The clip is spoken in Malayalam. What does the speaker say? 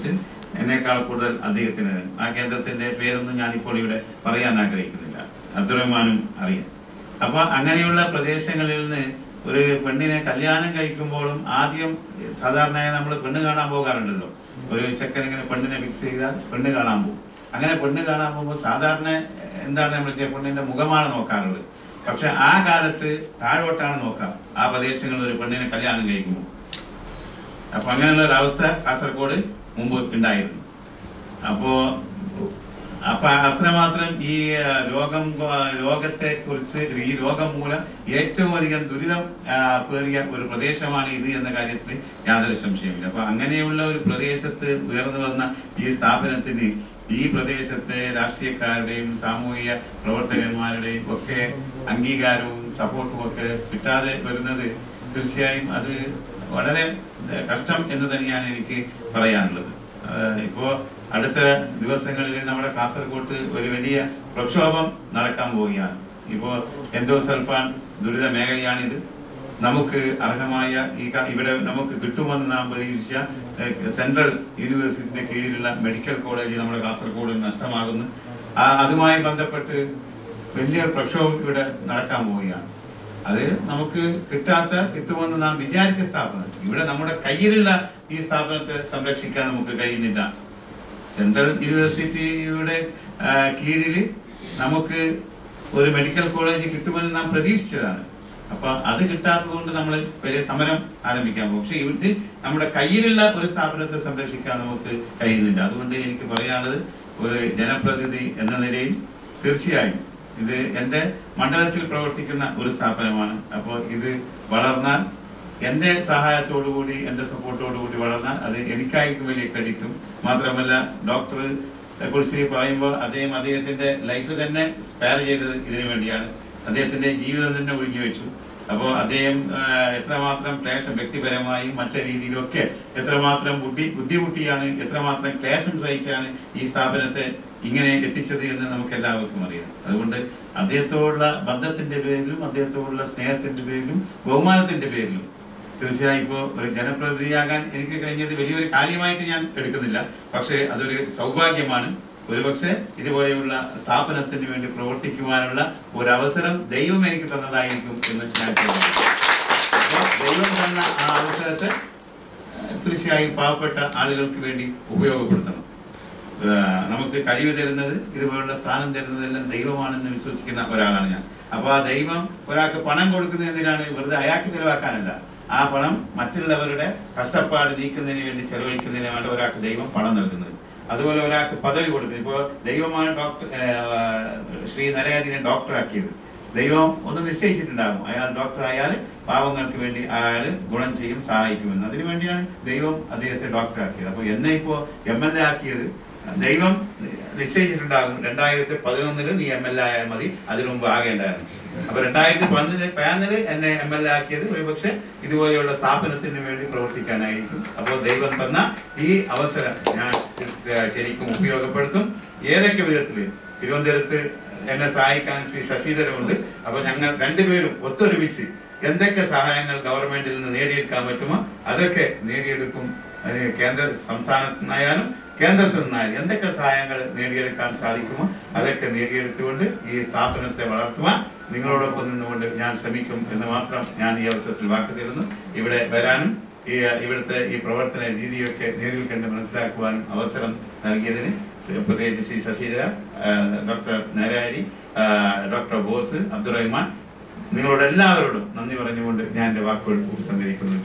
കുറിച്ച് എന്നേക്കാൾ കൂടുതൽ അദ്ദേഹത്തിന് ആ കേന്ദ്രത്തിന്റെ പേരൊന്നും ഞാനിപ്പോൾ ഇവിടെ പറയാൻ ആഗ്രഹിക്കുന്നില്ല. അബ്ദുറഹ്മാനും അറിയാം. അപ്പൊ അങ്ങനെയുള്ള പ്രദേശങ്ങളിൽ നിന്ന് ഒരു പെണ്ണിനെ കല്യാണം കഴിക്കുമ്പോഴും ആദ്യം സാധാരണയായി നമ്മൾ പെണ്ണ് കാണാൻ പോകാറുണ്ടല്ലോ. ഒരു ചെക്കൻ ഇങ്ങനെ പെണ്ണിനെ ഫിക്സ് ചെയ്താൽ പെണ്ണ് കാണാൻ പോകും. അങ്ങനെ പെണ്ണ് കാണാൻ പോകുമ്പോൾ സാധാരണ എന്താണ് നമ്മൾ പെണ്ണിന്റെ മുഖമാണ് നോക്കാറുള്ളത്. പക്ഷെ ആ കാലത്ത് താഴോട്ടാണ് നോക്കാം ആ പ്രദേശങ്ങളിൽ ഒരു പെണ്ണിനെ കല്യാണം കഴിക്കുമ്പോൾ. അപ്പൊ അങ്ങനെയുള്ള ഒരു അവസ്ഥ കാസർഗോഡ് മുമ്പ് ഉണ്ടായിരുന്നു. അപ്പോ അത്രമാത്രം ഈ രോഗത്തെ കുറിച്ച് ഈ രോഗം മൂലം ഏറ്റവും അധികം ദുരിതം പേറിയ ഒരു പ്രദേശമാണ് ഇത് എന്ന കാര്യത്തിൽ യാതൊരു സംശയമില്ല. അപ്പൊ അങ്ങനെയുള്ള ഒരു പ്രദേശത്ത് ഉയർന്നു വന്ന ഈ സ്ഥാപനത്തിന് ഈ പ്രദേശത്തെ രാഷ്ട്രീയക്കാരുടെയും സാമൂഹിക പ്രവർത്തകന്മാരുടെയും ഒക്കെ അംഗീകാരവും സപ്പോർട്ടും ഒക്കെ കിട്ടാതെ വരുന്നത് തീർച്ചയായും അത് വളരെ കഷ്ടം എന്ന് തന്നെയാണ് എനിക്ക് പറയാനുള്ളത്. ഇപ്പോ അടുത്ത ദിവസങ്ങളിൽ നമ്മുടെ കാസർഗോഡ് ഒരു വലിയ പ്രക്ഷോഭം നടക്കാൻ പോവുകയാണ്. ഇപ്പോ എൻഡോസൾഫാൻ ദുരിത മേഖലയാണിത്. നമുക്ക് അർഹമായ ഇവിടെ നമുക്ക് കിട്ടുമെന്ന് നാം പ്രതീക്ഷിച്ച സെൻട്രൽ യൂണിവേഴ്സിറ്റിന്റെ കീഴിലുള്ള മെഡിക്കൽ കോളേജ് നമ്മുടെ കാസർഗോഡ് നഷ്ടമാകുന്നു. അതുമായി ബന്ധപ്പെട്ട് വലിയ പ്രക്ഷോഭം ഇവിടെ നടക്കാൻ പോവുകയാണ്. അത് നമുക്ക് കിട്ടുമെന്ന് നാം വിചാരിച്ച സ്ഥാപനം ഇവിടെ നമ്മുടെ കയ്യിലുള്ള ഈ സ്ഥാപനത്തെ സംരക്ഷിക്കാൻ നമുക്ക് കഴിയുന്നില്ല. സെൻട്രൽ യൂണിവേഴ്സിറ്റിയുടെ കീഴിൽ നമുക്ക് ഒരു മെഡിക്കൽ കോളേജ് കിട്ടുമെന്ന് നാം പ്രതീക്ഷിച്ചതാണ്. അപ്പൊ അത് കിട്ടാത്തത് കൊണ്ട് നമ്മൾ വലിയ സമരം ആരംഭിക്കാൻ പോകും. പക്ഷെ ഇവിടെ നമ്മുടെ കയ്യിലുള്ള ഒരു സ്ഥാപനത്തെ സംരക്ഷിക്കാൻ നമുക്ക് കഴിയുന്നില്ല. അതുകൊണ്ട് എനിക്ക് പറയാനുള്ളത്, ഒരു ജനപ്രതിനിധി എന്ന നിലയിൽ തീർച്ചയായും ഇത് എൻ്റെ മണ്ഡലത്തിൽ പ്രവർത്തിക്കുന്ന ഒരു സ്ഥാപനമാണ്. അപ്പോൾ ഇത് വളർന്നാൽ എൻ്റെ സഹായത്തോടുകൂടി എൻ്റെ സപ്പോർട്ടോടുകൂടി വളർന്നാൽ അത് എനിക്കായിരിക്കും വലിയ ക്രെഡിറ്റും. മാത്രമല്ല ഡോക്ടറെ കുറിച്ച് പറയുമ്പോൾ അദ്ദേഹത്തിന്റെ ലൈഫ് തന്നെ സ്പെയർ ചെയ്തത് ഇതിനു വേണ്ടിയാണ്. അദ്ദേഹത്തിന്റെ ജീവിതം തന്നെ ഒഴിഞ്ഞു വെച്ചു. അപ്പോൾ അദ്ദേഹം എത്രമാത്രം ക്ലേശം വ്യക്തിപരമായും മറ്റു രീതിയിലൊക്കെ എത്രമാത്രം ബുദ്ധിമുട്ടിയാണ്, എത്രമാത്രം ക്ലേശം സഹിച്ചാണ് ഈ സ്ഥാപനത്തെ ഇങ്ങനെ എത്തിച്ചത് എന്ന് നമുക്ക് എല്ലാവർക്കും അറിയാം. അതുകൊണ്ട് അദ്ദേഹത്തോടുള്ള ബന്ധത്തിന്റെ പേരിലും അദ്ദേഹത്തോടുള്ള സ്നേഹത്തിന്റെ പേരിലും ബഹുമാനത്തിന്റെ പേരിലും തീർച്ചയായും ഇപ്പോൾ ഒരു ജനപ്രതിനിധിയാകാൻ എനിക്ക് കഴിഞ്ഞത് വലിയൊരു കാര്യമായിട്ട് ഞാൻ എടുക്കുന്നില്ല. പക്ഷേ അതൊരു സൗഭാഗ്യമാണ്. ഒരുപക്ഷെ ഇതുപോലെയുള്ള സ്ഥാപനത്തിന് വേണ്ടി പ്രവർത്തിക്കുവാനുള്ള ഒരു അവസരം ദൈവം എനിക്ക് തന്നതായിരിക്കും എന്ന് ഞാൻ കരുതുന്നു. അപ്പോൾ ദൈവം തന്ന ആ അവസരത്തെ തീർച്ചയായും പാവപ്പെട്ട ആളുകൾക്ക് വേണ്ടി ഉപയോഗപ്പെടുത്തണം. നമുക്ക് കഴിവ് തരുന്നത്, ഇതുപോലുള്ള സ്ഥാനം തരുന്നതെല്ലാം ദൈവമാണെന്ന് വിശ്വസിക്കുന്ന ഒരാളാണ് ഞാൻ. അപ്പോൾ ആ ദൈവം ഒരാൾക്ക് പണം കൊടുക്കുന്നത് എന്തിനാണ്? വെറുതെ അയാൾക്ക് ചെലവാക്കാനല്ല. ആ പണം മറ്റുള്ളവരുടെ കഷ്ടപ്പാട് നീക്കുന്നതിന് വേണ്ടി ചെലവഴിക്കുന്നതിനാണ് ഒരാൾക്ക് ദൈവം പണം നൽകുന്നത്. അതുപോലെ ഒരാൾക്ക് പദവി കൊടുക്കുന്നത്. ഇപ്പോൾ ദൈവമാണ് ശ്രീ നരഹരിനെ ഡോക്ടറാക്കിയത്. ദൈവം ഒന്ന് നിശ്ചയിച്ചിട്ടുണ്ടാകും, അയാൾ ഡോക്ടർ ആയാൽ പാവങ്ങൾക്ക് വേണ്ടി അയാൾ ഗുണം ചെയ്യും, സഹായിക്കുമെന്ന്. അതിനു വേണ്ടിയാണ് ദൈവം അദ്ദേഹത്തെ ഡോക്ടറാക്കിയത്. അപ്പോൾ എന്നെ ഇപ്പോൾ MLA ആക്കിയത് ദൈവം നിശ്ചയിച്ചിട്ടുണ്ടാകും. 2011 നീ MLA ആയാൽ മതി, അതിനു മുമ്പ് ആകേണ്ടായിരുന്നു. അപ്പൊ 2011 എന്നെ MLA ആക്കിയത് ഒരുപക്ഷെ ഇതുപോലെയുള്ള സ്ഥാപനത്തിന് വേണ്ടി പ്രവർത്തിക്കാനായിരിക്കും. അപ്പോൾ ദൈവം തന്ന ഈ അവസരം ഞാൻ ശരിക്കും ഉപയോഗപ്പെടുത്തും. ഏതൊക്കെ വിധത്തിൽ തിരുവനന്തപുരത്ത് എന്നെ സഹായിക്കാൻ ശ്രീ ശശിധരനുണ്ട്. അപ്പൊ ഞങ്ങൾ രണ്ടുപേരും ഒത്തൊരുമിച്ച് എന്തൊക്കെ സഹായങ്ങൾ ഗവൺമെന്റിൽ നിന്ന് നേടിയെടുക്കാൻ പറ്റുമോ അതൊക്കെ നേടിയെടുക്കും. കേന്ദ്ര സംസ്ഥാനത്തു നിന്നായാലും കേന്ദ്രത്തിൽ നിന്നായാലും എന്തൊക്കെ സഹായങ്ങൾ നേടിയെടുക്കാൻ സാധിക്കുമോ അതൊക്കെ നേടിയെടുത്തുകൊണ്ട് ഈ സ്ഥാപനത്തെ വളർത്തുവാൻ നിങ്ങളോടൊപ്പം നിന്നുകൊണ്ട് ഞാൻ ശ്രമിക്കും എന്ന് മാത്രം ഞാൻ ഈ അവസരത്തിൽ വാക്ക് തരുന്നു. ഇവിടെ വരാനും ഇവിടുത്തെ ഈ പ്രവർത്തന രീതിയൊക്കെ നേരിൽ കണ്ട് മനസ്സിലാക്കുവാനും അവസരം നൽകിയതിന് പ്രത്യേകിച്ച് ശ്രീ ശശിധര, ഡോക്ടർ നരഹരി, ഡോക്ടർ ബോസ്, അബ്ദുറഹ്മാൻ, നിങ്ങളോട് എല്ലാവരോടും നന്ദി പറഞ്ഞുകൊണ്ട് ഞാൻ എൻ്റെ വാക്കുകൾ ഉപസംഹരിക്കുന്നു.